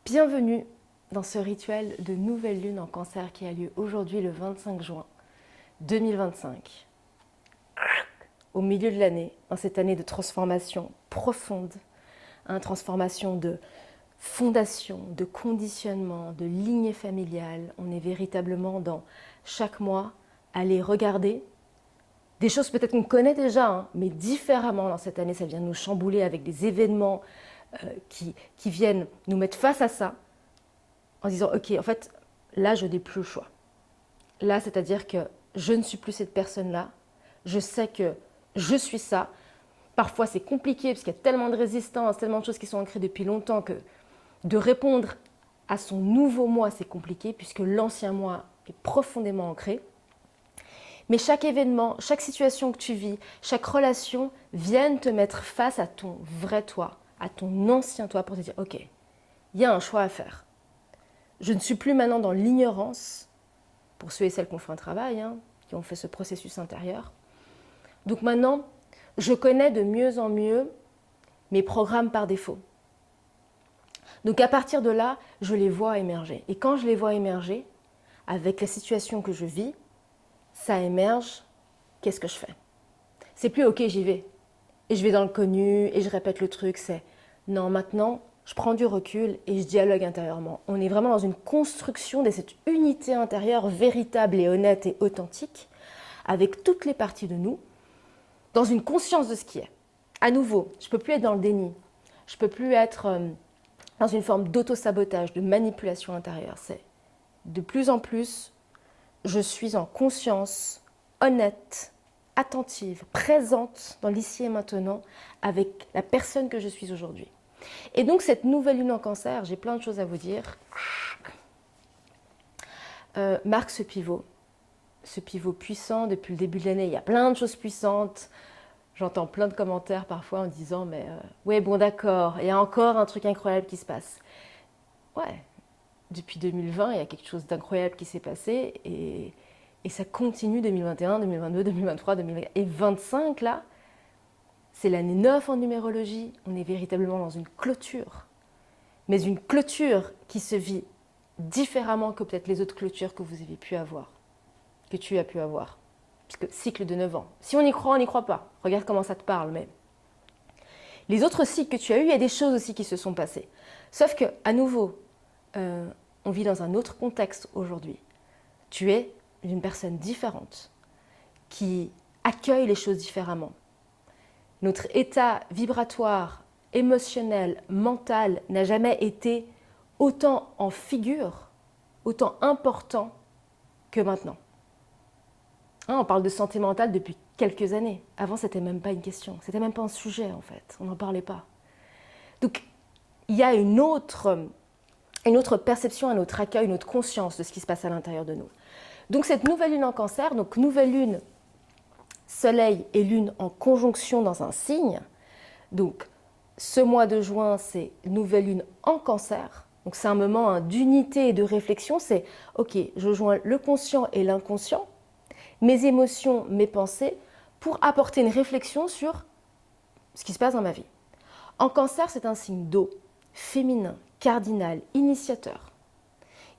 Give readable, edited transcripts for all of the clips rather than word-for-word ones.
Bienvenue dans ce rituel de nouvelle lune en cancer qui a lieu aujourd'hui le 25 juin 2025. Au milieu de l'année, dans cette année de transformation profonde, transformation de fondation, de conditionnement, de lignée familiale, on est véritablement dans chaque mois aller regarder des choses peut-être qu'on connaît déjà, mais différemment dans cette année, ça vient nous chambouler avec des événements qui viennent nous mettre face à ça, en disant, ok, en fait, là, je n'ai plus le choix. Là, c'est-à-dire que je ne suis plus cette personne-là, je sais que je suis ça. Parfois, c'est compliqué parce qu'il y a tellement de résistance, tellement de choses qui sont ancrées depuis longtemps que de répondre à son nouveau moi, c'est compliqué puisque l'ancien moi est profondément ancré. Mais chaque événement, chaque situation que tu vis, chaque relation viennent te mettre face à ton vrai toi, à ton ancien toi pour te dire, ok, il y a un choix à faire. Je ne suis plus maintenant dans l'ignorance, pour ceux et celles qui ont fait un travail, qui ont fait ce processus intérieur. Donc maintenant, je connais de mieux en mieux mes programmes par défaut. Donc à partir de là, je les vois émerger. Et quand je les vois émerger, avec la situation que je vis, ça émerge, qu'est-ce que je fais? C'est plus ok, j'y vais. Et je vais dans le connu et je répète le truc, c'est non, maintenant, je prends du recul et je dialogue intérieurement. On est vraiment dans une construction de cette unité intérieure véritable et honnête et authentique, avec toutes les parties de nous, dans une conscience de ce qui est. À nouveau, je ne peux plus être dans le déni. Je ne peux plus être dans une forme d'auto-sabotage, de manipulation intérieure. C'est de plus en plus, je suis en conscience, honnête, attentive, présente dans l'ici et maintenant avec la personne que je suis aujourd'hui. Et donc cette nouvelle lune en cancer, j'ai plein de choses à vous dire, marque ce pivot puissant depuis le début de l'année. Il y a plein de choses puissantes. J'entends plein de commentaires parfois en disant mais ouais bon d'accord, il y a encore un truc incroyable qui se passe. Ouais, depuis 2020, il y a quelque chose d'incroyable qui s'est passé et ça continue 2021, 2022, 2023, 2025 là. C'est l'année 9 en numérologie, on est véritablement dans une clôture. Mais une clôture qui se vit différemment que peut-être les autres clôtures que vous avez pu avoir, que tu as pu avoir. Puisque cycle de 9 ans. Si on y croit, on n'y croit pas. Regarde comment ça te parle même. Les autres cycles que tu as eus, il y a des choses aussi qui se sont passées. Sauf que, à nouveau, on vit dans un autre contexte aujourd'hui. Tu es une personne différente qui accueille les choses différemment. Notre état vibratoire, émotionnel, mental n'a jamais été autant en figure, autant important que maintenant. On parle de santé mentale depuis quelques années. Avant, c'était même pas une question. C'était même pas un sujet, en fait. On n'en parlait pas. Donc, il y a une autre perception, un autre accueil, une autre conscience de ce qui se passe à l'intérieur de nous. Donc, cette nouvelle lune en cancer, donc nouvelle lune, soleil et lune en conjonction dans un signe. Donc, ce mois de juin, c'est nouvelle lune en cancer. Donc, c'est un moment d'unité et de réflexion. C'est, ok, je joins le conscient et l'inconscient, mes émotions, mes pensées, pour apporter une réflexion sur ce qui se passe dans ma vie. En cancer, c'est un signe d'eau, féminin, cardinal, initiateur.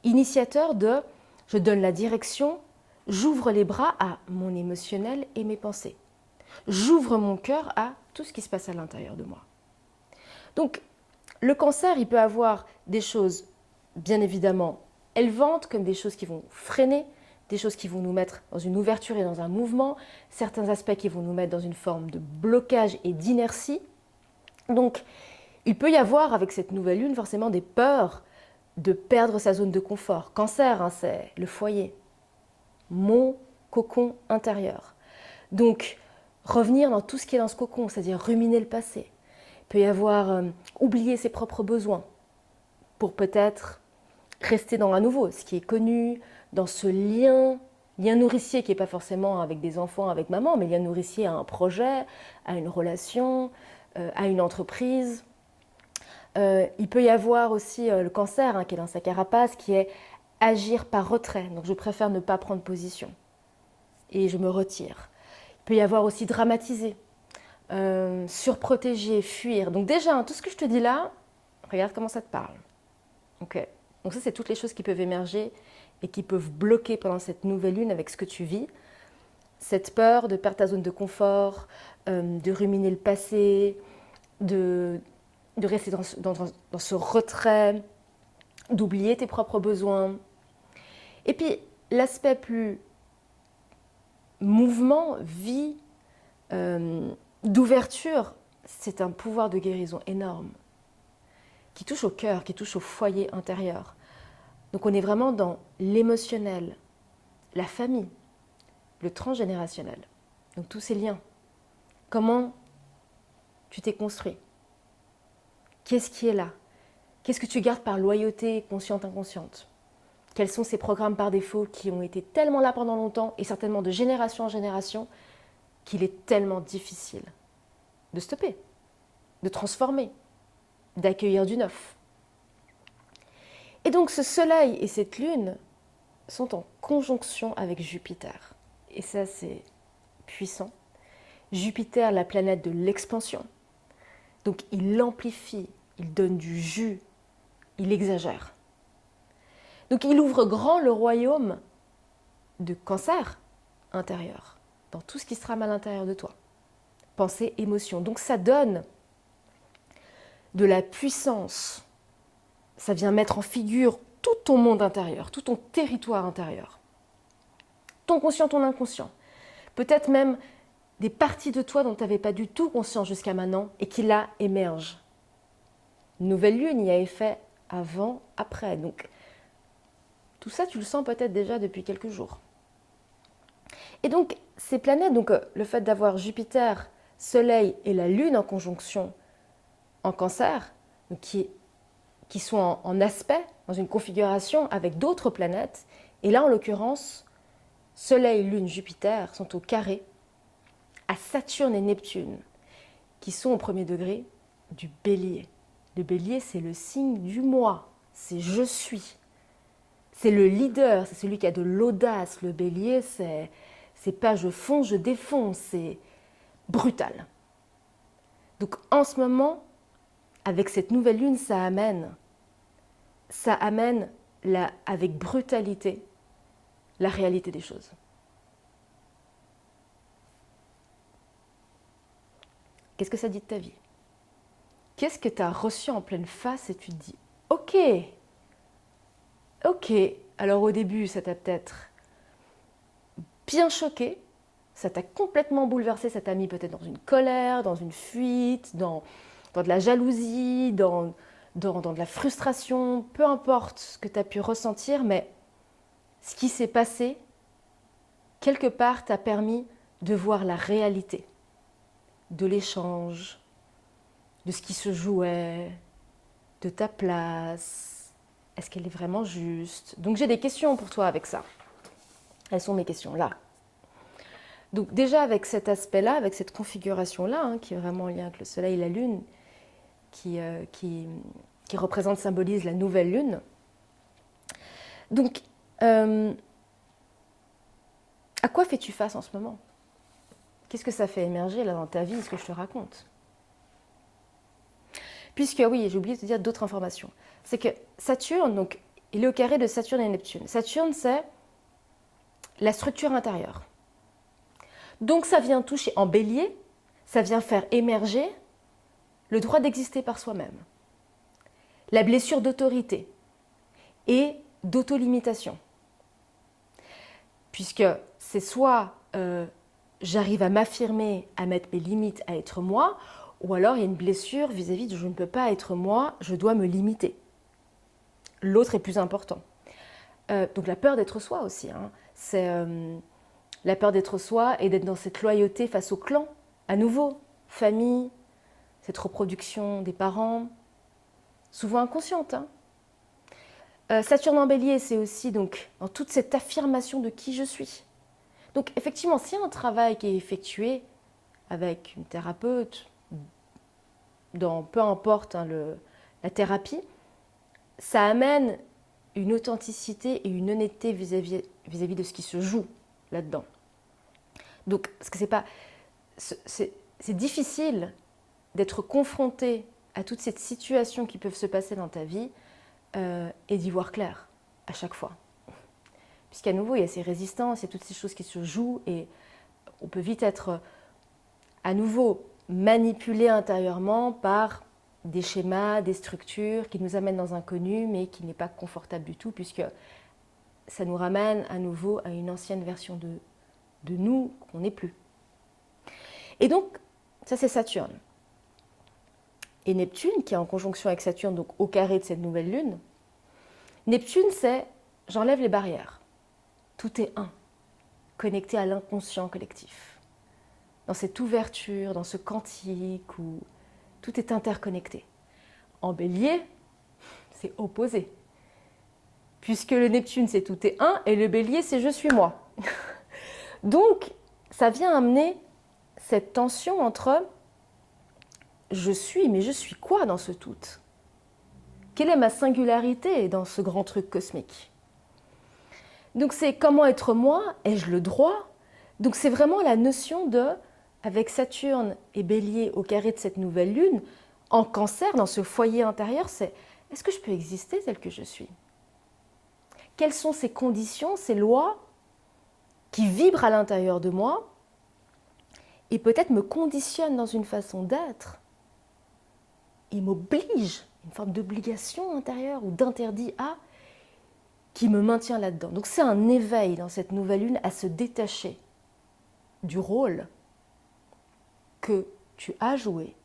Initiateur de je donne la direction, j'ouvre les bras à mon émotionnel et mes pensées. J'ouvre mon cœur à tout ce qui se passe à l'intérieur de moi. Donc, le cancer, il peut avoir des choses, bien évidemment, élevantes, comme des choses qui vont freiner, des choses qui vont nous mettre dans une ouverture et dans un mouvement, certains aspects qui vont nous mettre dans une forme de blocage et d'inertie. Donc, il peut y avoir avec cette nouvelle lune forcément des peurs de perdre sa zone de confort. Cancer, c'est le foyer, mon cocon intérieur. Donc, revenir dans tout ce qui est dans ce cocon, c'est-à-dire ruminer le passé. Il peut y avoir oublier ses propres besoins pour peut-être rester dans un nouveau, ce qui est connu, dans ce lien nourricier qui n'est pas forcément avec des enfants, avec maman, mais lien nourricier à un projet, à une relation, à une entreprise. Il peut y avoir aussi le cancer qui est dans sa carapace, qui est agir par retrait. Donc je préfère ne pas prendre position et je me retire. Il peut y avoir aussi dramatiser, surprotéger, fuir. Donc déjà, tout ce que je te dis là, regarde comment ça te parle. Ok. Donc ça, c'est toutes les choses qui peuvent émerger et qui peuvent bloquer pendant cette nouvelle lune avec ce que tu vis. Cette peur de perdre ta zone de confort, de ruminer le passé, de rester dans ce retrait, d'oublier tes propres besoins. Et puis, l'aspect plus mouvement, vie, d'ouverture, c'est un pouvoir de guérison énorme qui touche au cœur, qui touche au foyer intérieur. Donc on est vraiment dans l'émotionnel, la famille, le transgénérationnel. Donc tous ces liens. Comment tu t'es construit? Qu'est-ce qui est là? Qu'est-ce que tu gardes par loyauté consciente, inconsciente? Quels sont ces programmes par défaut qui ont été tellement là pendant longtemps et certainement de génération en génération qu'il est tellement difficile de stopper, de transformer, d'accueillir du neuf. Et donc ce soleil et cette lune sont en conjonction avec Jupiter. Et ça, c'est puissant. Jupiter, la planète de l'expansion. Donc il amplifie, il donne du jus, il exagère. Donc il ouvre grand le royaume de Cancer intérieur, dans tout ce qui se trame à l'intérieur de toi. Pensée, émotion. Donc ça donne de la puissance. Ça vient mettre en figure tout ton monde intérieur, tout ton territoire intérieur. Ton conscient, ton inconscient. Peut-être même des parties de toi dont tu n'avais pas du tout conscience jusqu'à maintenant et qui là émergent. Nouvelle lune, il y a effet avant, après. Donc tout ça, tu le sens peut-être déjà depuis quelques jours. Et donc ces planètes, donc le fait d'avoir Jupiter, Soleil et la Lune en conjonction en Cancer, donc qui sont en aspect, dans une configuration avec d'autres planètes, et là en l'occurrence, Soleil, Lune, Jupiter sont au carré à Saturne et Neptune, qui sont au premier degré du Bélier. Le Bélier, c'est le signe du moi, c'est je suis. C'est le leader, c'est celui qui a de l'audace. Le Bélier, c'est pas je fonce, je défonce, c'est brutal. Donc en ce moment, avec cette nouvelle lune, ça amène avec brutalité la réalité des choses. Qu'est-ce que ça dit de ta vie? Qu'est-ce que tu as reçu en pleine face et tu te dis « Ok, alors au début, ça t'a peut-être bien choqué, ça t'a complètement bouleversé, ça t'a mis peut-être dans une colère, dans une fuite, dans de la jalousie, dans de la frustration, peu importe ce que tu as pu ressentir, mais ce qui s'est passé, quelque part, t'a permis de voir la réalité de l'échange, de ce qui se jouait, de ta place. Est-ce qu'elle est vraiment juste? Donc j'ai des questions pour toi avec ça. Elles sont mes questions là. Donc déjà avec cet aspect-là, avec cette configuration-là, qui est vraiment en lien avec le Soleil et la Lune, qui représente, symbolise la nouvelle Lune. Donc, à quoi fais-tu face en ce moment? Qu'est-ce que ça fait émerger là dans ta vie, ce que je te raconte? Puisque, oui, j'ai oublié de te dire d'autres informations. C'est que Saturne, donc, il est au carré de Saturne et Neptune. Saturne, c'est la structure intérieure. Donc, ça vient toucher en bélier, ça vient faire émerger le droit d'exister par soi-même, la blessure d'autorité et d'autolimitation. Puisque c'est soit j'arrive à m'affirmer, à mettre mes limites, à être moi, ou alors il y a une blessure vis-à-vis de je ne peux pas être moi, je dois me limiter. L'autre est plus important. Donc la peur d'être soi aussi, c'est la peur d'être soi et d'être dans cette loyauté face au clan, à nouveau, famille, cette reproduction des parents, souvent inconsciente. Saturne en bélier, c'est aussi donc dans toute cette affirmation de qui je suis. Donc effectivement, s'il y a un travail qui est effectué avec une thérapeute, dans peu importe la thérapie, ça amène une authenticité et une honnêteté vis-à-vis de ce qui se joue là-dedans. Donc, parce que c'est difficile d'être confronté à toutes ces situations qui peuvent se passer dans ta vie et d'y voir clair à chaque fois. Puisqu'à nouveau, il y a ces résistances, il y a toutes ces choses qui se jouent et on peut vite être à nouveau manipulé intérieurement par des schémas, des structures qui nous amènent dans l'inconnu mais qui n'est pas confortable du tout puisque ça nous ramène à nouveau à une ancienne version de nous qu'on n'est plus. Et donc, ça c'est Saturne. Et Neptune, qui est en conjonction avec Saturne, donc au carré de cette nouvelle lune, Neptune c'est j'enlève les barrières. Tout est un, connecté à l'inconscient collectif. Dans cette ouverture, dans ce quantique où tout est interconnecté. En Bélier, c'est opposé. Puisque le Neptune, c'est tout est un, et le Bélier, c'est je suis moi. Donc, ça vient amener cette tension entre je suis, mais je suis quoi dans ce tout? Quelle est ma singularité dans ce grand truc cosmique? Donc, c'est comment être moi? Ai-je le droit? Donc, c'est vraiment la notion de, avec Saturne et Bélier au carré de cette nouvelle lune, en Cancer, dans ce foyer intérieur, c'est est-ce que je peux exister tel que je suis? Quelles sont ces conditions, ces lois qui vibrent à l'intérieur de moi et peut-être me conditionnent dans une façon d'être et m'obligent, une forme d'obligation intérieure ou d'interdit à, qui me maintient là-dedans. Donc c'est un éveil dans cette nouvelle lune à se détacher du rôle que tu as joué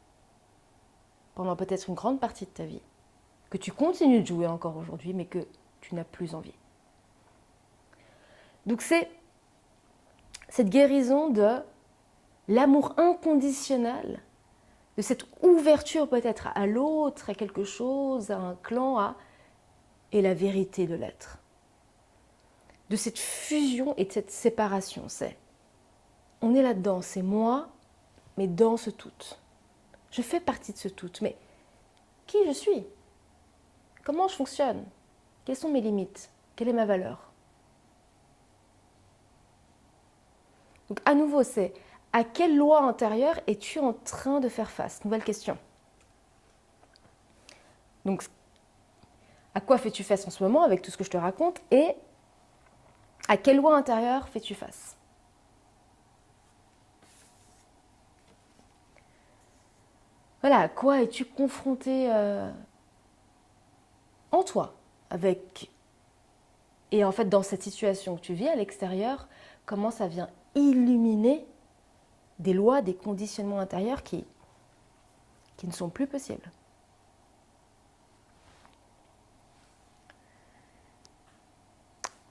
pendant peut-être une grande partie de ta vie, que tu continues de jouer encore aujourd'hui, mais que tu n'as plus envie. Donc c'est cette guérison de l'amour inconditionnel, de cette ouverture peut-être à l'autre, à quelque chose, à un clan, et la vérité de l'être. De cette fusion et de cette séparation, on est là-dedans, c'est moi, mais dans ce tout. Je fais partie de ce tout, mais qui je suis? Comment je fonctionne? Quelles sont mes limites? Quelle est ma valeur? Donc à nouveau, c'est à quelle loi intérieure es-tu en train de faire face? Nouvelle question. Donc à quoi fais-tu face en ce moment avec tout ce que je te raconte et à quelle loi intérieure fais-tu face? Voilà, à quoi es-tu confronté en toi avec... Et en fait, dans cette situation que tu vis à l'extérieur, comment ça vient illuminer des lois, des conditionnements intérieurs qui ne sont plus possibles.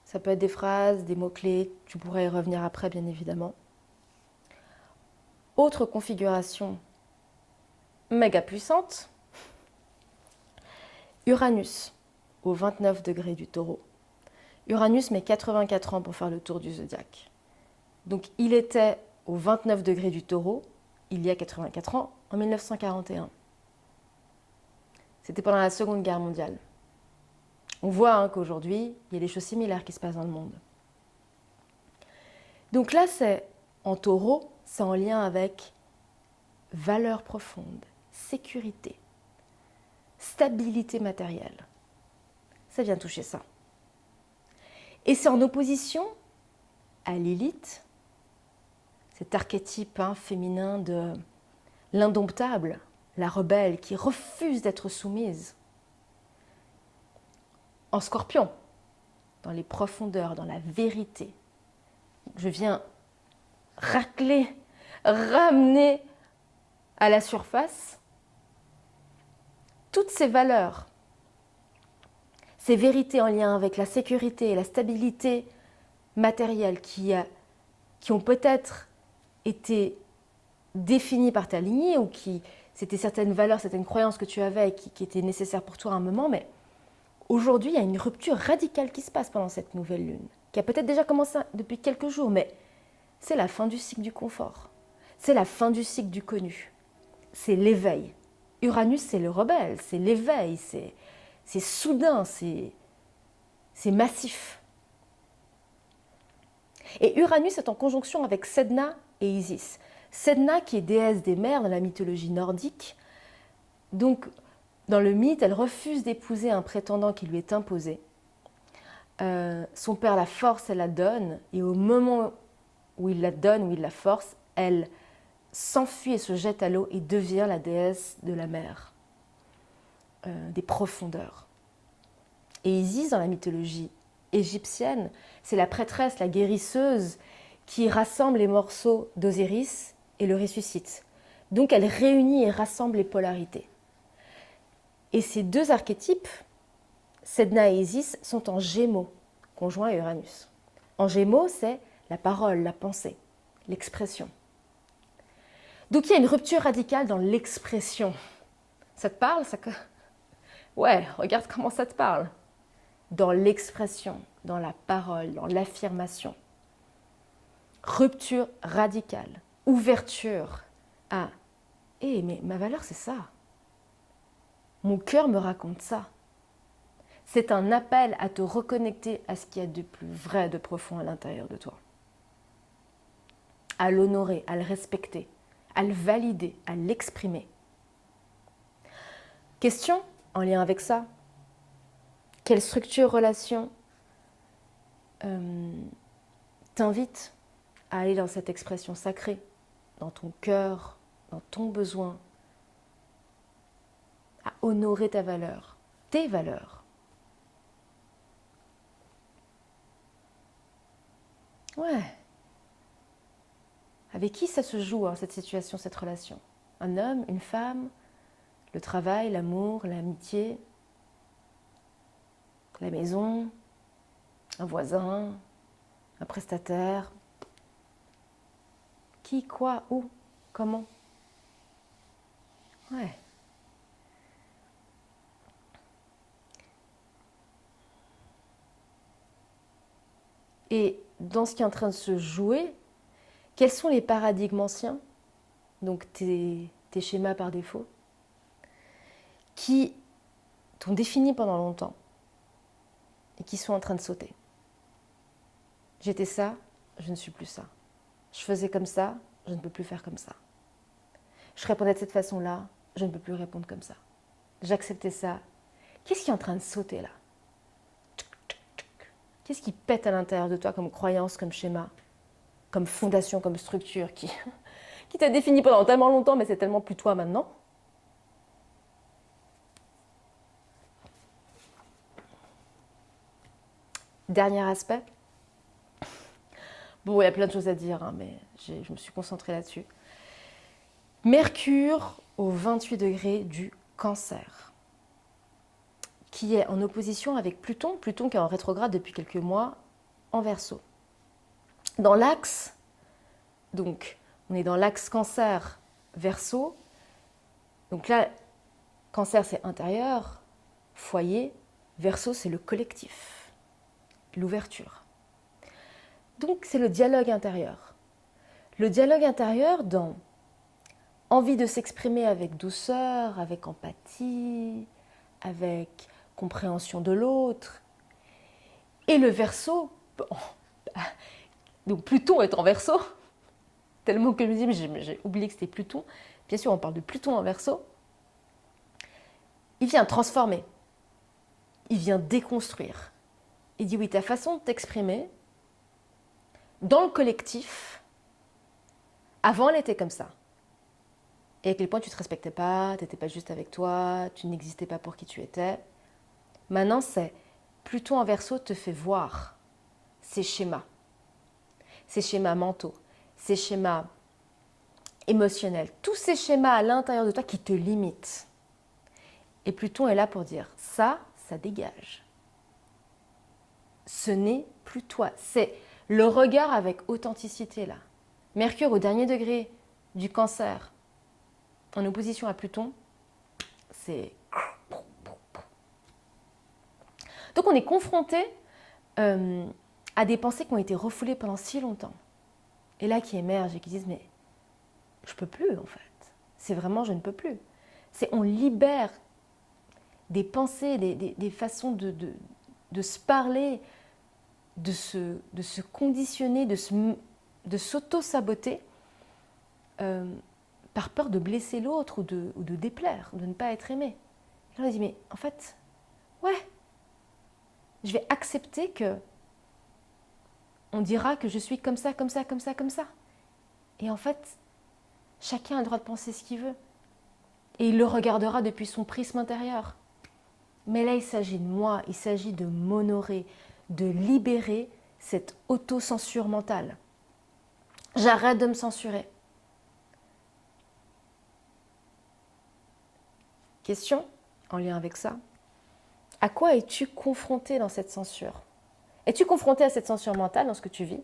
Ça peut être des phrases, des mots-clés, tu pourrais y revenir après bien évidemment. Autre configuration méga puissante, Uranus au 29 degrés du Taureau. Uranus met 84 ans pour faire le tour du zodiaque. Donc il était au 29 degrés du Taureau, il y a 84 ans, en 1941. C'était pendant la Seconde Guerre mondiale. On voit qu'aujourd'hui, il y a des choses similaires qui se passent dans le monde. Donc là, c'est en Taureau, c'est en lien avec valeurs profondes, sécurité, stabilité matérielle. Ça vient toucher ça. Et c'est en opposition à Lilith, cet archétype féminin de l'indomptable, la rebelle qui refuse d'être soumise. En Scorpion, dans les profondeurs, dans la vérité. Je viens racler, ramener à la surface toutes ces valeurs, ces vérités en lien avec la sécurité et la stabilité matérielle qui ont peut-être été définies par ta lignée ou qui c'était certaines valeurs, certaines croyances que tu avais et qui étaient nécessaires pour toi à un moment, mais aujourd'hui, il y a une rupture radicale qui se passe pendant cette nouvelle lune, qui a peut-être déjà commencé depuis quelques jours, mais c'est la fin du cycle du confort. C'est la fin du cycle du connu. C'est l'éveil. Uranus, c'est le rebelle, c'est l'éveil, c'est soudain, c'est massif. Et Uranus est en conjonction avec Sedna et Isis. Sedna qui est déesse des mers dans la mythologie nordique. Donc, Dans le mythe, elle refuse d'épouser un prétendant qui lui est imposé. Son père la force, elle la donne, et au moment où il la donne, où il la force, elle s'enfuit et se jette à l'eau et devient la déesse de la mer, des profondeurs. Et Isis, dans la mythologie égyptienne, c'est la prêtresse, la guérisseuse, qui rassemble les morceaux d'Osiris et le ressuscite. Donc elle réunit et rassemble les polarités. Et ces deux archétypes, Sedna et Isis, sont en Gémeaux, conjoints à Uranus. En Gémeaux, c'est la parole, la pensée, l'expression. Donc il y a une rupture radicale dans l'expression. Ça te parle ça... Ouais, regarde comment ça te parle. Dans l'expression, dans la parole, dans l'affirmation. Rupture radicale, ouverture à « mais ma valeur c'est ça. Mon cœur me raconte ça. » C'est un appel à te reconnecter à ce qu'il y a de plus vrai, de profond à l'intérieur de toi. À l'honorer, à le respecter, à le valider, à l'exprimer. Question en lien avec ça. Quelle structure, relation t'invite à aller dans cette expression sacrée, dans ton cœur, dans ton besoin, à honorer ta valeur, tes valeurs. Ouais. Avec qui ça se joue, hein, cette situation, cette relation? Un homme, une femme, le travail, l'amour, l'amitié, la maison, un voisin, un prestataire. Qui, quoi, où, comment? Ouais. Et dans ce qui est en train de se jouer, quels sont les paradigmes anciens, donc tes schémas par défaut, qui t'ont défini pendant longtemps et qui sont en train de sauter? J'étais ça, je ne suis plus ça. Je faisais comme ça, je ne peux plus faire comme ça. Je répondais de cette façon-là, je ne peux plus répondre comme ça. J'acceptais ça. Qu'est-ce qui est en train de sauter là? Qu'est-ce qui pète à l'intérieur de toi comme croyance, comme schéma, comme fondation, comme structure qui t'a défini pendant tellement longtemps, mais c'est tellement plus toi maintenant? Dernier aspect. Bon, il y a plein de choses à dire, hein, mais je me suis concentrée là-dessus. Mercure au 28 degrés du Cancer, qui est en opposition avec Pluton, Pluton qui est en rétrograde depuis quelques mois en Verseau. Dans l'axe, donc on est dans l'axe Cancer Verseau, donc là, Cancer c'est intérieur, foyer, Verseau c'est le collectif, l'ouverture. Donc c'est le dialogue intérieur. Le dialogue intérieur dans envie de s'exprimer avec douceur, avec empathie, avec compréhension de l'autre. Et le Verseau, bon, donc Pluton est en Verseau, tellement que je me dis, mais j'ai oublié que c'était Pluton. Bien sûr, on parle de Pluton en Verseau. Il vient transformer, il vient déconstruire. Il dit, oui, ta façon de t'exprimer, dans le collectif, avant elle était comme ça. Et à quel point tu ne te respectais pas, tu n'étais pas juste avec toi, tu n'existais pas pour qui tu étais. Maintenant, c'est Pluton en Verseau te fait voir ces schémas mentaux, ces schémas émotionnels, tous ces schémas à l'intérieur de toi qui te limitent. Et Pluton est là pour dire, ça dégage. Ce n'est plus toi. C'est le regard avec authenticité là. Mercure au dernier degré du Cancer, en opposition à Pluton, c'est... Donc on est confronté à des pensées qui ont été refoulées pendant si longtemps. Et là qui émergent et qui disent, mais je peux plus en fait. C'est vraiment, je ne peux plus. C'est on libère des pensées, des façons de se parler, de se conditionner, de s'auto-saboter par peur de blesser l'autre ou de déplaire, de ne pas être aimé. Et là, on dit, mais en fait, ouais, je vais accepter que on dira que je suis comme ça, comme ça, comme ça, comme ça. Et en fait, chacun a le droit de penser ce qu'il veut. Et il le regardera depuis son prisme intérieur. Mais là, il s'agit de moi, il s'agit de m'honorer, de libérer cette autocensure mentale. J'arrête de me censurer. Question en lien avec ça. À quoi es-tu confronté dans cette censure? Es-tu confronté à cette censure mentale dans ce que tu vis?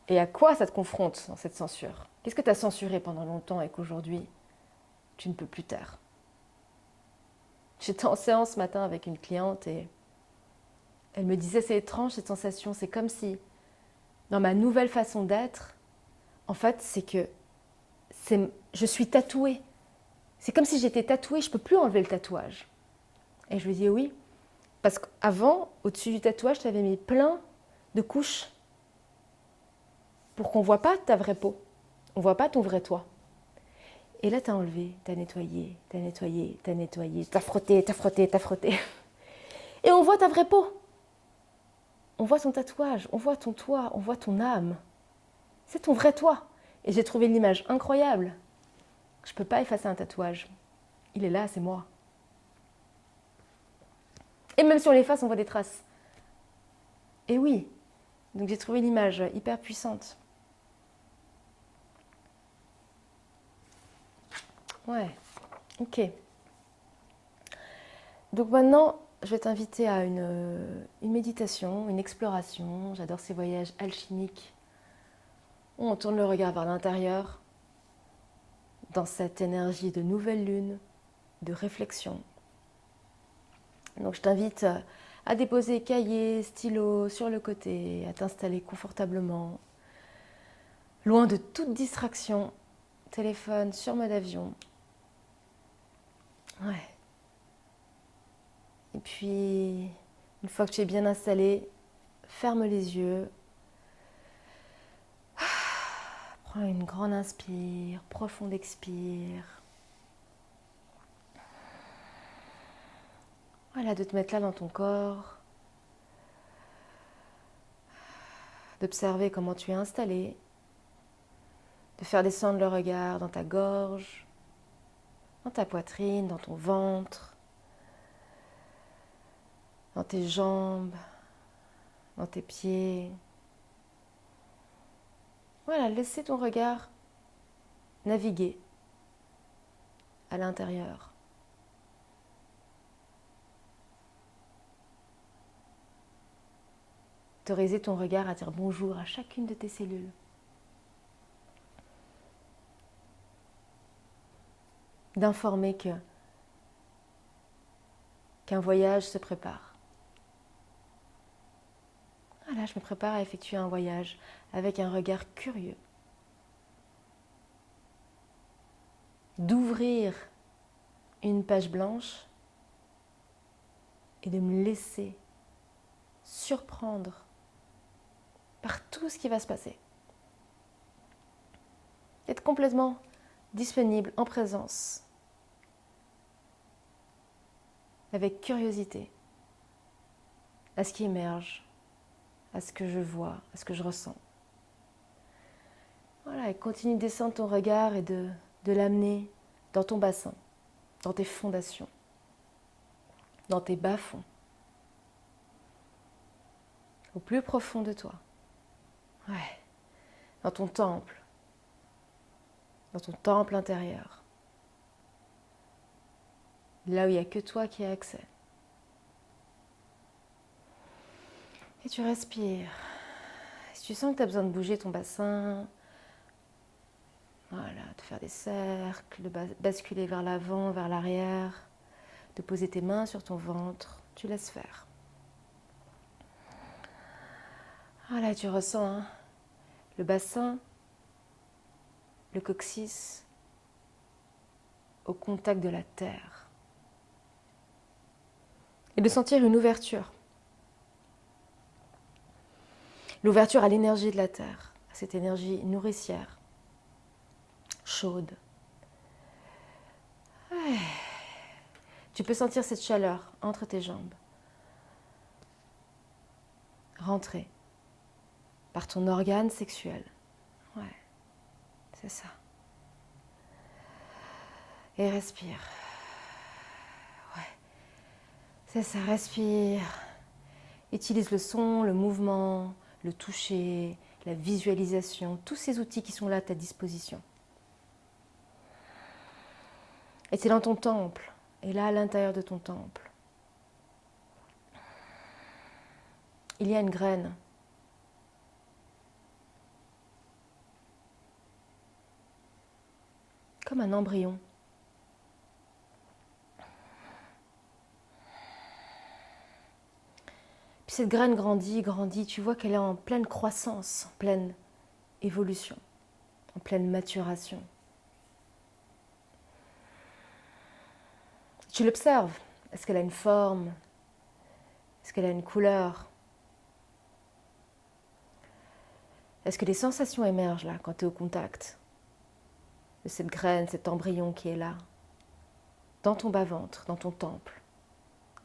Et à quoi ça te confronte dans cette censure? Qu'est-ce que tu as censuré pendant longtemps et qu'aujourd'hui, tu ne peux plus taire? J'étais en séance ce matin avec une cliente et elle me disait, c'est étrange cette sensation, c'est comme si, dans ma nouvelle façon d'être, en fait, je suis tatouée. C'est comme si j'étais tatouée, je ne peux plus enlever le tatouage. Et je lui dis oui, parce qu'avant, au-dessus du tatouage, tu avais mis plein de couches pour qu'on ne voit pas ta vraie peau, on ne voit pas ton vrai toi. Et là, tu as enlevé, tu as nettoyé, tu as nettoyé, tu as nettoyé, tu as frotté, tu as frotté, tu as frotté. Et on voit ta vraie peau. On voit ton tatouage, on voit ton toi, on voit ton âme. C'est ton vrai toi. Et j'ai trouvé l'image incroyable. Je ne peux pas effacer un tatouage. Il est là, c'est moi. Et même sur les faces, on voit des traces. Et oui, donc j'ai trouvé l'image hyper puissante. Ouais, ok. Donc maintenant, je vais t'inviter à une méditation, une exploration. J'adore ces voyages alchimiques où on tourne le regard vers l'intérieur, dans cette énergie de nouvelle lune, de réflexion. Donc je t'invite à déposer cahier, stylo sur le côté, à t'installer confortablement, loin de toute distraction, téléphone sur mode avion. Ouais. Et puis, une fois que tu es bien installé, ferme les yeux. Prends une grande inspire, profonde expire. Voilà, de te mettre là dans ton corps, d'observer comment tu es installé, de faire descendre le regard dans ta gorge, dans ta poitrine, dans ton ventre, dans tes jambes, dans tes pieds. Voilà, laissez ton regard naviguer à l'intérieur. Autoriser ton regard à dire bonjour à chacune de tes cellules. D'informer qu'un voyage se prépare. Voilà, je me prépare à effectuer un voyage avec un regard curieux. D'ouvrir une page blanche et de me laisser surprendre par tout ce qui va se passer. Être complètement disponible, en présence, avec curiosité à ce qui émerge, à ce que je vois, à ce que je ressens. Voilà, et continue de descendre ton regard et de l'amener dans ton bassin, dans tes fondations, dans tes bas-fonds, au plus profond de toi. Ouais, dans ton temple intérieur. Là où il n'y a que toi qui as accès. Et tu respires. Si tu sens que tu as besoin de bouger ton bassin, voilà, de faire des cercles, de basculer vers l'avant, vers l'arrière, de poser tes mains sur ton ventre, tu laisses faire. Voilà, tu ressens hein, le bassin, le coccyx au contact de la terre. Et de sentir une ouverture. L'ouverture à l'énergie de la terre, à cette énergie nourricière, chaude, Tu peux sentir cette chaleur entre tes jambes. Rentrer par ton organe sexuel. Ouais, c'est ça. Et respire. Ouais, c'est ça, respire. Utilise le son, le mouvement, le toucher, la visualisation, tous ces outils qui sont là à ta disposition. Et c'est dans ton temple, et là à l'intérieur de ton temple, il y a une graine. Comme un embryon. Puis cette graine grandit, grandit, tu vois qu'elle est en pleine croissance, en pleine évolution, en pleine maturation. Tu l'observes. Est-ce qu'elle a une forme? Est-ce qu'elle a une couleur? Est-ce que des sensations émergent là quand tu es au contact de cette graine, cet embryon qui est là, dans ton bas-ventre, dans ton temple,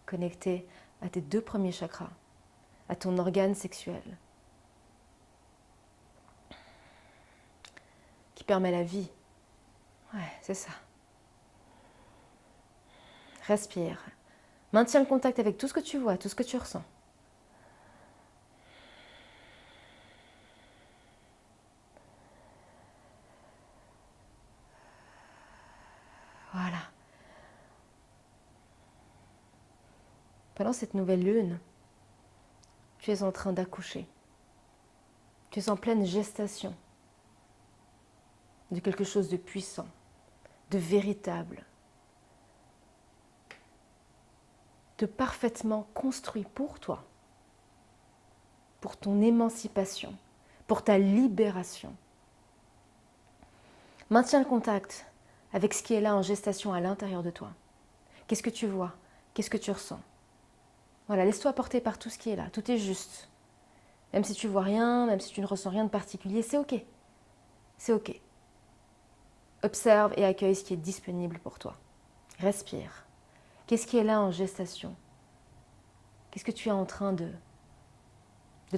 connecté à tes 2 premiers chakras, à ton organe sexuel, qui permet la vie? Ouais, c'est ça. Respire. Maintiens le contact avec tout ce que tu vois, tout ce que tu ressens. Voilà. Pendant cette nouvelle lune, tu es en train d'accoucher. Tu es en pleine gestation de quelque chose de puissant, de véritable, de parfaitement construit pour toi, pour ton émancipation, pour ta libération. Maintiens le contact avec ce qui est là en gestation à l'intérieur de toi. Qu'est-ce que tu vois? Qu'est-ce que tu ressens? Voilà, laisse-toi porter par tout ce qui est là, tout est juste. Même si tu vois rien, même si tu ne ressens rien de particulier, c'est ok. C'est ok. Observe et accueille ce qui est disponible pour toi. Respire. Qu'est-ce qui est là en gestation? Qu'est-ce que tu es en train de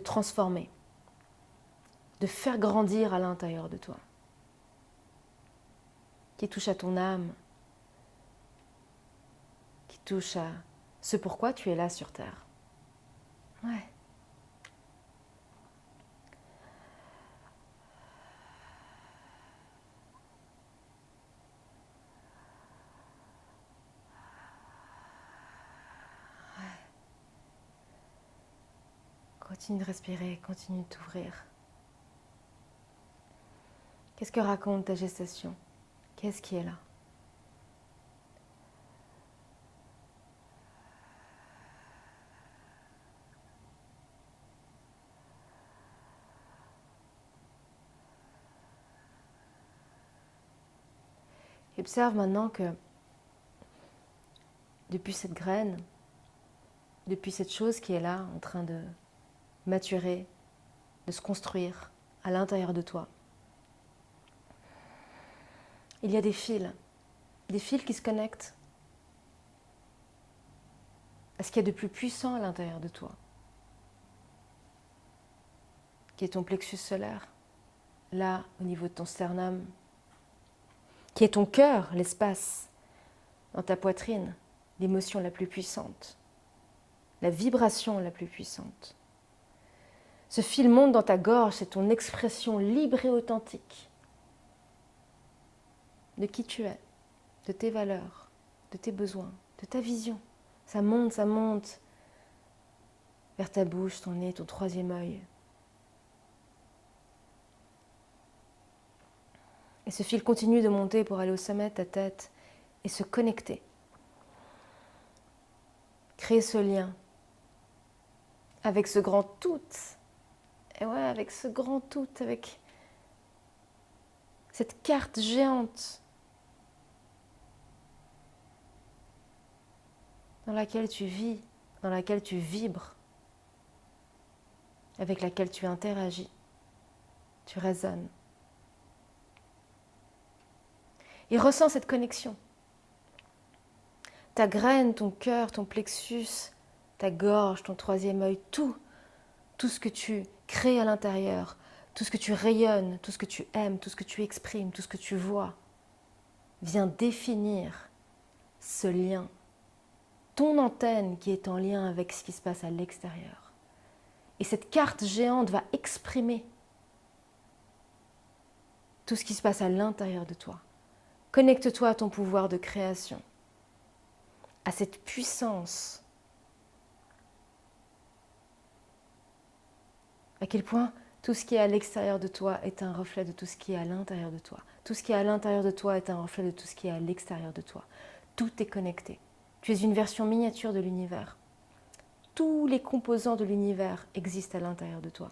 transformer, de faire grandir à l'intérieur de toi? Qui touche à ton âme, qui touche à ce pourquoi tu es là sur Terre. Ouais. Continue de respirer, continue de t'ouvrir. Qu'est-ce que raconte ta gestation? Qu'est-ce qui est là? Et observe maintenant que depuis cette graine, depuis cette chose qui est là en train de maturer, de se construire à l'intérieur de toi, il y a des fils qui se connectent à ce qu'il y a de plus puissant à l'intérieur de toi, qui est ton plexus solaire, là au niveau de ton sternum, qui est ton cœur, l'espace dans ta poitrine, l'émotion la plus puissante, la vibration la plus puissante. Ce fil monte dans ta gorge, c'est ton expression libre et authentique de qui tu es, de tes valeurs, de tes besoins, de ta vision. Ça monte vers ta bouche, ton nez, ton 3e œil. Et ce fil continue de monter pour aller au sommet de ta tête et se connecter. Créer ce lien avec ce grand tout. Et ouais, avec ce grand tout, avec cette carte géante dans laquelle tu vis, dans laquelle tu vibres, avec laquelle tu interagis, tu résonnes. Et ressens cette connexion. ta graine, ton cœur, ton plexus, ta gorge, ton troisième œil, tout ce que tu crées à l'intérieur, tout ce que tu rayonnes, tout ce que tu aimes, tout ce que tu exprimes, tout ce que tu vois, vient définir ce lien. Ton antenne qui est en lien avec ce qui se passe à l'extérieur. Et cette carte géante va exprimer tout ce qui se passe à l'intérieur de toi. Connecte-toi à ton pouvoir de création, à cette puissance. À quel point tout ce qui est à l'extérieur de toi est un reflet de tout ce qui est à l'intérieur de toi. Tout ce qui est à l'intérieur de toi est un reflet de tout ce qui est à l'extérieur de toi. Tout est connecté. Tu es une version miniature de l'univers. Tous les composants de l'univers existent à l'intérieur de toi.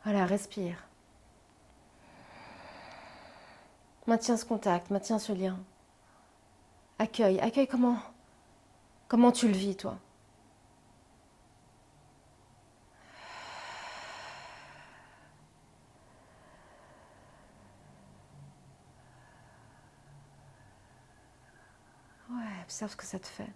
Voilà, respire. Maintiens ce contact, maintiens ce lien. Accueille comment tu le vis, toi. Ouais, observe ce que ça te fait.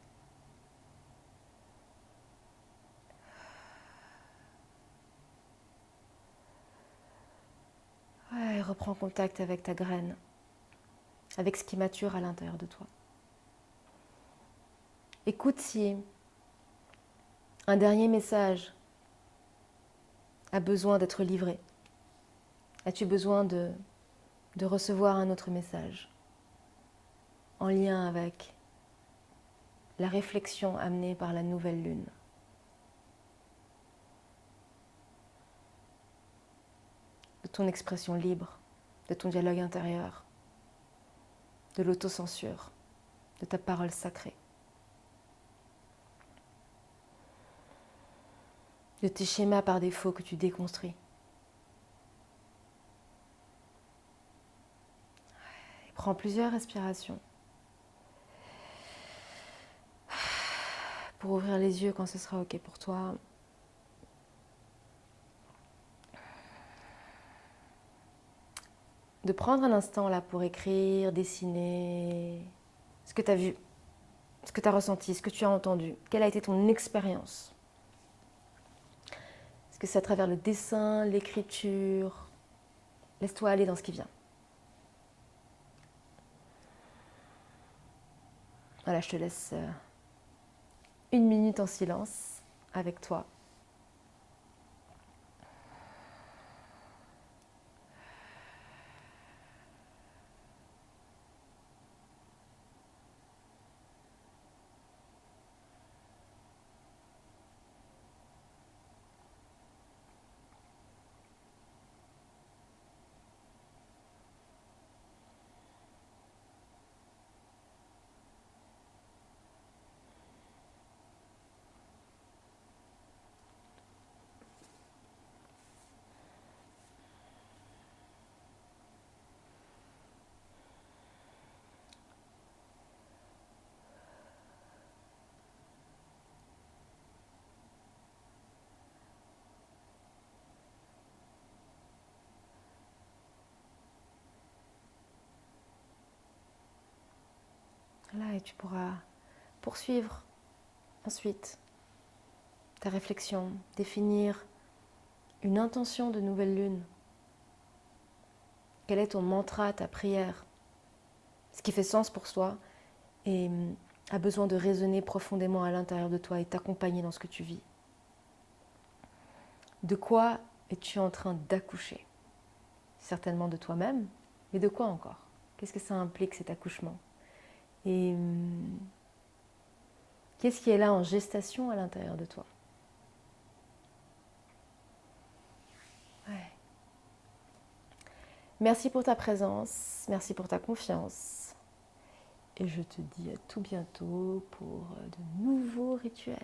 Ouais, reprends contact avec ta graine, avec ce qui mature à l'intérieur de toi. Écoute si un dernier message a besoin d'être livré. As-tu besoin de recevoir un autre message en lien avec la réflexion amenée par la nouvelle lune? De ton expression libre, de ton dialogue intérieur, de l'autocensure, de ta parole sacrée, de tes schémas par défaut que tu déconstruis. Et prends plusieurs respirations pour ouvrir les yeux quand ce sera OK pour toi. De prendre un instant là pour écrire, dessiner ce que tu as vu, ce que tu as ressenti, ce que tu as entendu, quelle a été ton expérience. Est-ce que c'est à travers le dessin, l'écriture? Laisse-toi aller dans ce qui vient. Voilà, je te laisse 1 minute en silence avec toi. Là, et tu pourras poursuivre ensuite ta réflexion, définir une intention de nouvelle lune. Quel est ton mantra, ta prière? Ce qui fait sens pour toi et a besoin de résonner profondément à l'intérieur de toi et t'accompagner dans ce que tu vis. De quoi es-tu en train d'accoucher? Certainement de toi-même, mais de quoi encore? Qu'est-ce que ça implique cet accouchement? Et qu'est-ce qui est là en gestation à l'intérieur de toi? Ouais. Merci pour ta présence, merci pour ta confiance. Et je te dis à tout bientôt pour de nouveaux rituels.